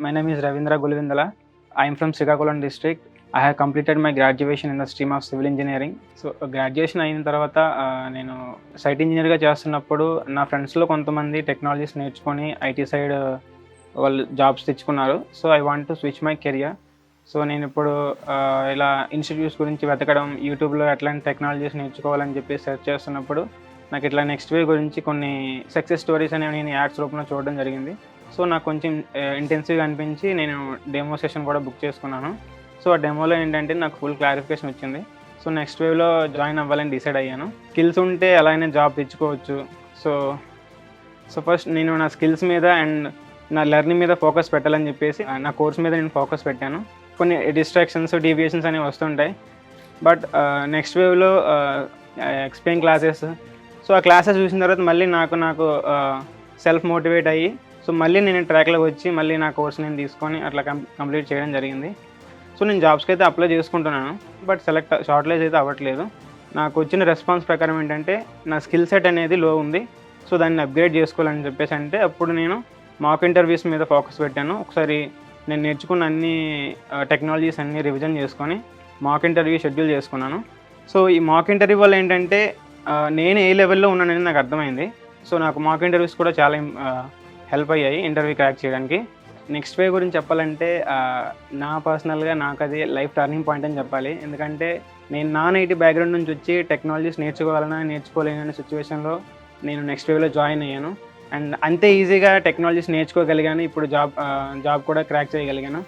My name is Raveendra Gulivindala. I am from Srikakulam District. I have completed my graduation in the stream of civil engineering. So graduation అయిన తర్వాత నేను site ఇంజనీర్గా చేస్తున్నప్పుడు నా ఫ్రెండ్స్లో కొంతమంది టెక్నాలజీస్ నేర్చుకొని ఐటీ సైడ్ వాళ్ళు జాబ్స్ తెచ్చుకున్నారు. So I want to switch my career. So నేను ఇప్పుడు ఇలా ఇన్స్టిట్యూట్స్ గురించి వెతకడం, యూట్యూబ్లో ఎట్లాంటి టెక్నాలజీస్ నేర్చుకోవాలని చెప్పి సెర్చ్ చేస్తున్నప్పుడు నాకు ఇట్లా NextWave గురించి కొన్ని సక్సెస్ స్టోరీస్ అనేవి నేను యాడ్స్ రూపంలో చూడడం జరిగింది. సో నాకు కొంచెం ఇంటెన్సివ్గా అనిపించి నేను డెమో సెషన్ కూడా బుక్ చేసుకున్నాను. సో ఆ డెమోలో ఏంటంటే నాకు ఫుల్ క్లారిఫికేషన్ వచ్చింది. సో NextWaveలో జాయిన్ అవ్వాలని డిసైడ్ అయ్యాను. స్కిల్స్ ఉంటే ఎలా అయినా జాబ్ తెచ్చుకోవచ్చు. సో ఫస్ట్ నేను నా స్కిల్స్ మీద అండ్ నా లెర్నింగ్ మీద ఫోకస్ పెట్టాలని చెప్పేసి నా కోర్స్ మీద నేను ఫోకస్ పెట్టాను. కొన్ని డిస్ట్రాక్షన్స్, డీవియేషన్స్ అనేవి వస్తుంటాయి. బట్ NextWaveలో ఎక్స్ప్లెయిన్ క్లాసెస్, సో ఆ క్లాసెస్ చూసిన తర్వాత మళ్ళీ నాకు సెల్ఫ్ మోటివేట్ అయ్యి సో మళ్ళీ నేను ట్రాక్లోకి వచ్చి మళ్ళీ నా కోర్స్ నేను తీసుకొని అట్లా కంప్లీట్ చేయడం జరిగింది. సో నేను జాబ్స్కి అయితే అప్లై చేసుకుంటున్నాను, బట్ షార్ట్లిస్ట్ అయితే అవ్వట్లేదు. నాకు వచ్చిన రెస్పాన్స్ ప్రకారం ఏంటంటే నా స్కిల్ సెట్ అనేది లో ఉంది. సో దాన్ని అప్గ్రేడ్ చేసుకోవాలని చెప్పేసి అంటే అప్పుడు నేను మాక్ ఇంటర్వ్యూస్ మీద ఫోకస్ పెట్టాను. ఒకసారి నేను నేర్చుకున్న అన్ని టెక్నాలజీస్ అన్నీ రివిజన్ చేసుకొని మాక్ ఇంటర్వ్యూ షెడ్యూల్ చేసుకున్నాను. సో ఈ మాక్ ఇంటర్వ్యూ వల్ల ఏంటంటే నేను ఏ లెవెల్లో ఉన్నానని నాకు అర్థమైంది. సో నాకు మాక్ ఇంటర్వ్యూస్ కూడా చాలా హెల్ప్ అయ్యాయి ఇంటర్వ్యూ క్రాక్ చేయడానికి. NextWave గురించి చెప్పాలంటే నా పర్సనల్గా నాకు అది లైఫ్ టర్నింగ్ పాయింట్ అని చెప్పాలి. ఎందుకంటే నేను నాన్ ఐటీ బ్యాక్గ్రౌండ్ నుంచి వచ్చి టెక్నాలజీస్ నేర్చుకోలేని సిచ్యువేషన్లో నేను NextWaveలో జాయిన్ అయ్యాను. అండ్ అంతే ఈజీగా టెక్నాలజీస్ నేర్చుకోగలిగాను. ఇప్పుడు జాబ్ కూడా క్రాక్ చేయగలిగాను.